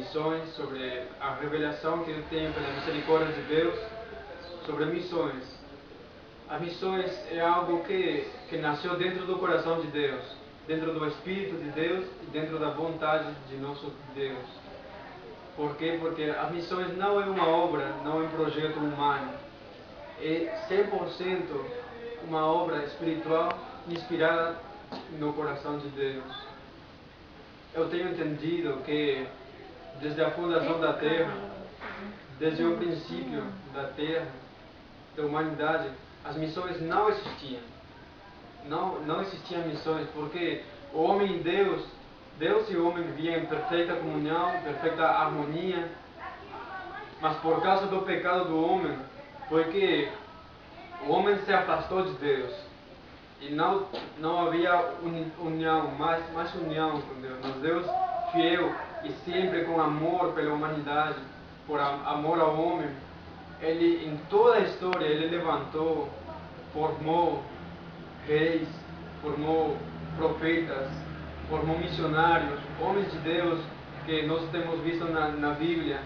missões, sobre a revelação que eu tenho pela misericórdia de Deus, sobre missões. As missões é algo que nasceu dentro do coração de Deus, dentro do Espírito de Deus e dentro da vontade de nosso Deus. Por quê? Porque as missões não é uma obra, não é um projeto humano. É 100% uma obra espiritual inspirada no coração de Deus. Eu tenho entendido que desde a fundação da Terra, desde o princípio da Terra, da humanidade, as missões não existiam. Não existiam missões, porque o homem e Deus e o homem viviam em perfeita comunhão, perfeita harmonia, mas por causa do pecado do homem, foi que o homem se afastou de Deus e não havia união, mais união com Deus. Mas Deus, fiel e sempre com amor pela humanidade, por amor ao homem, Ele, em toda a história, Ele levantou, formou reis, formou profetas, formou missionários, homens de Deus que nós temos visto na Bíblia,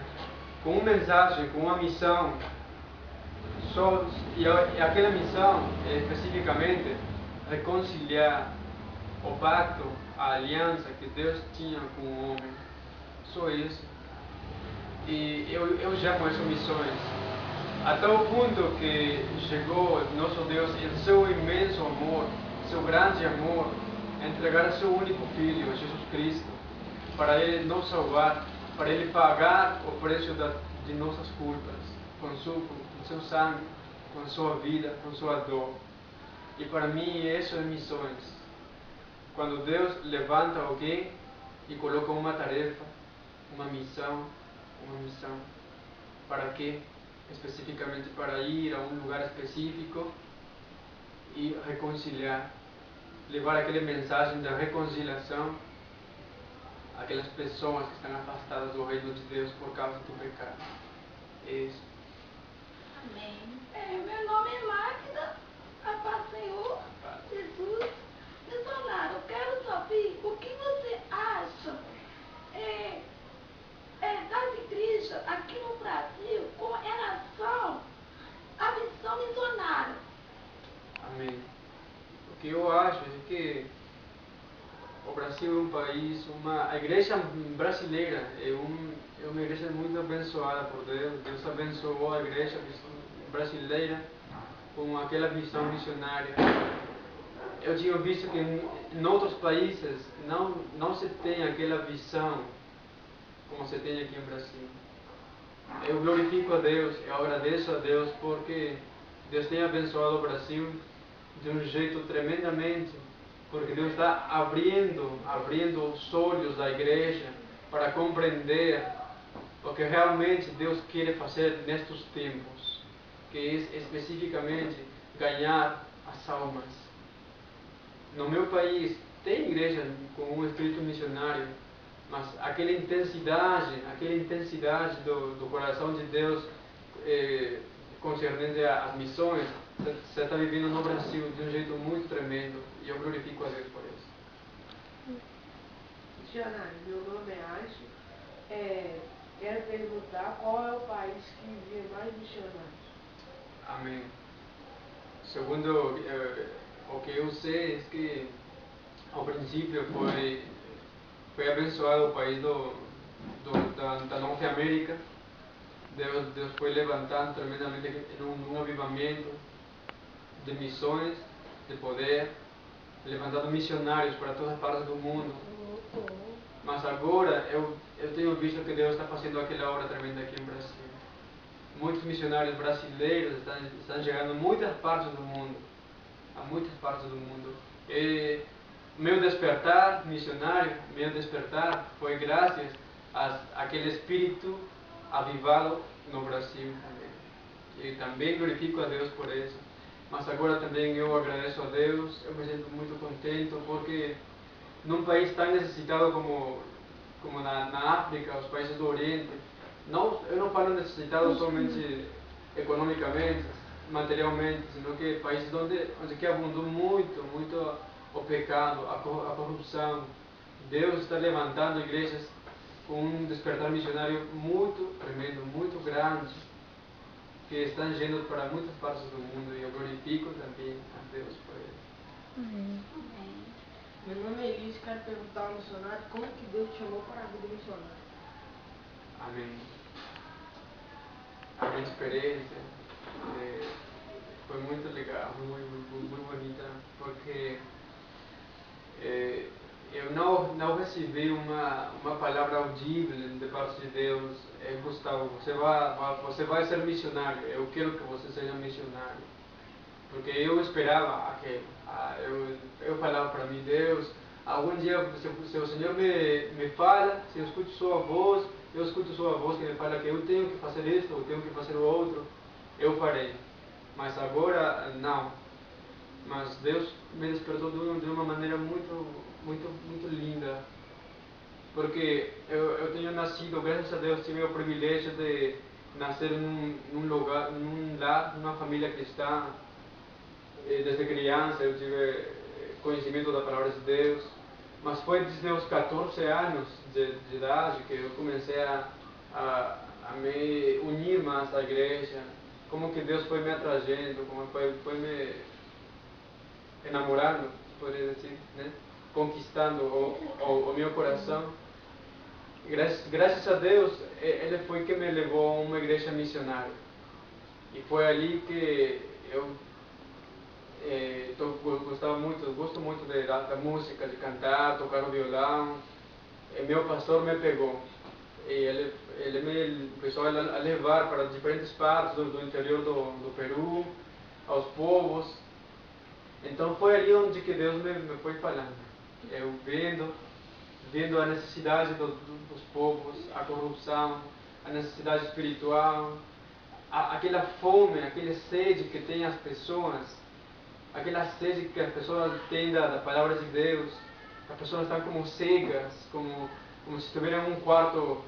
com uma mensagem, com uma missão. E aquela missão, especificamente, reconciliar o pacto, a aliança que Deus tinha com o homem. Só isso. E eu já conheço missões, até o ponto que chegou nosso Deus, em seu imenso amor, seu grande amor, a entregar seu único Filho, Jesus Cristo, para Ele nos salvar, para Ele pagar o preço de nossas culpas, com seu sangue, com sua vida, com sua dor. E para mim isso é missões. Quando Deus levanta alguém e coloca uma tarefa, uma missão, para quê? Especificamente para ir a um lugar específico e reconciliar, levar aquela mensagem da reconciliação àquelas pessoas que estão afastadas do reino de Deus por causa do pecado. É isso. Amém. Meu nome é Magda, a paz do Senhor, Jesus. Missionário, eu quero saber o que você acha das igrejas aqui no Brasil com relação à missão missionária. Amém. O que eu acho é que o Brasil é um país, a igreja brasileira é uma igreja muito abençoada por Deus. Deus abençoou a igreja brasileira com aquela visão missionária. Eu tinha visto que em outros países não se tem aquela visão como se tem aqui no Brasil. Eu glorifico a Deus, eu agradeço a Deus porque Deus tem abençoado o Brasil de um jeito tremendamente, porque Deus está abrindo os olhos da igreja para compreender o que realmente Deus quer fazer nestes tempos, que é especificamente ganhar as almas. No meu país tem igreja com um espírito missionário, mas aquela intensidade do coração de Deus concernente às missões, você está vivendo no Brasil de um jeito muito tremendo, e eu glorifico a Deus por isso. Missionário, meu nome é Age. Quero perguntar qual é o país que envia mais missionários. Amém. Segundo o que eu sei, é que ao princípio foi abençoado o país da Norte América. Deus foi levantando tremendamente em um avivamento de missões, de poder, levantando missionários para todas as partes do mundo. Mas agora eu tenho visto que Deus está fazendo aquela obra tremenda aqui no Brasil. Muitos missionários brasileiros estão chegando a muitas partes do mundo. Meu despertar missionário, foi graças àquele espírito avivado no Brasil também. E também glorifico a Deus por isso. Mas agora também eu agradeço a Deus, eu me sinto muito contente porque num país tão necessitado como na África, os países do Oriente, eu não falo necessitado somente economicamente, materialmente, sino que países onde que abundou muito o pecado, a corrupção. Deus está levantando igrejas um despertar missionário muito tremendo, muito grande, que está indo para muitas partes do mundo, e eu glorifico também a Deus por ele. Amém. Meu nome é Elis, quero perguntar ao missionário como que Deus te chamou para a vida missionária. Amém. A minha experiência foi muito legal, muito bonita, porque eu não recebi uma palavra audível de parte de Deus. Gustavo, você vai ser missionário, eu quero que você seja missionário. Porque eu esperava aquilo. Eu falava para mim, Deus, algum dia se o Senhor me fala, se eu escuto sua voz, eu escuto sua voz que me fala que eu tenho que fazer isso, eu tenho que fazer o outro, eu farei. Mas agora, não. Mas Deus me despertou de uma maneira muito linda. Porque eu tenho nascido, graças a Deus, tive o privilégio de nascer num lar, numa família cristã. Desde criança eu tive conhecimento da palavra de Deus. Mas foi desde os 14 anos de idade que eu comecei a me unir mais à igreja. Como que Deus foi me atraindo, como foi me enamorando, poderia dizer, né? Conquistando o meu coração. Graças a Deus, Ele foi que me levou a uma igreja missionária. E foi ali que eu gosto muito da música, de cantar, tocar o violão. E meu pastor me pegou. E ele me começou a levar para diferentes partes do interior do Peru, aos povos. Então foi ali onde que Deus me foi falando. Eu vendo a necessidade dos povos, a corrupção, a necessidade espiritual, aquela fome, aquela sede que tem as pessoas, aquela sede que as pessoas têm da palavra de Deus. As pessoas estão como cegas, como se estuvessem em um quarto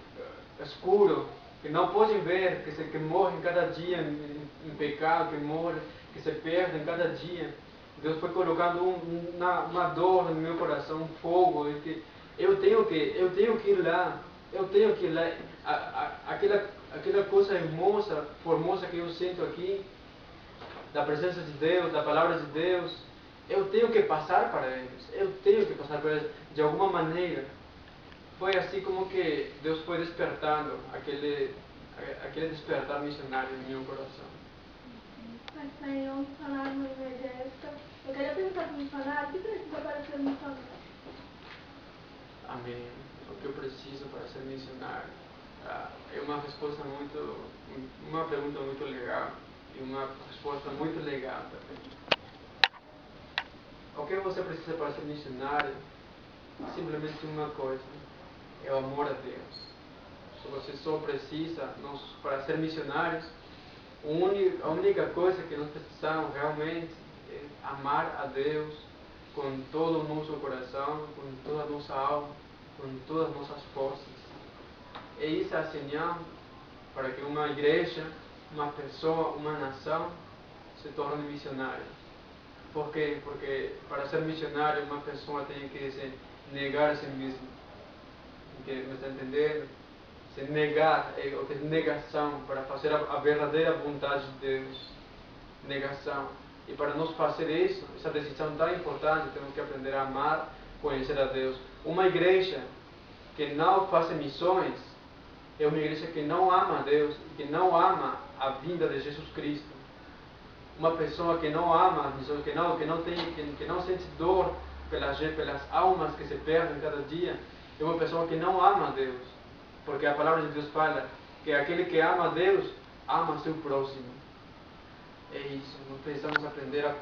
escuro, que não podem ver, que morrem cada dia em pecado, que se perdem cada dia. Deus foi colocando uma dor no meu coração, um fogo, e que eu tenho que ir lá, aquela coisa hermosa, formosa que eu sinto aqui, da presença de Deus, da palavra de Deus, eu tenho que passar para eles, de alguma maneira. Foi assim como que Deus foi despertando aquele despertar missionário no meu coração. Mas tem um missionário no meio dessa. Eu queria perguntar para o missionário, o que precisa para ser missionário? Amém. O que eu preciso para ser missionário? É uma pergunta muito legal e uma resposta muito legal também. O que você precisa para ser missionário? Simplesmente uma coisa, é o amor a Deus. Se você só precisa, para ser missionários, a única coisa que nós precisamos realmente é amar a Deus com todo o nosso coração, com toda a nossa alma, com todas as nossas forças. É isso a señal para que uma igreja, uma pessoa, uma nação se torne missionária. Por quê? Porque para ser missionário uma pessoa tem que se negar a si mesmo. Me está entendendo? Se negar, o que é negação, para fazer a verdadeira vontade de Deus. Negação. E para nós fazer isso, essa decisão tão importante, temos que aprender a amar, conhecer a Deus. Uma igreja que não faz missões é uma igreja que não ama a Deus, que não ama a vinda de Jesus Cristo. Uma pessoa que não ama as missões, que não sente dor pelas almas que se perdem cada dia, é uma pessoa que não ama a Deus. Porque a palavra de Deus fala que aquele que ama a Deus, ama seu próximo. É isso, nós precisamos aprender a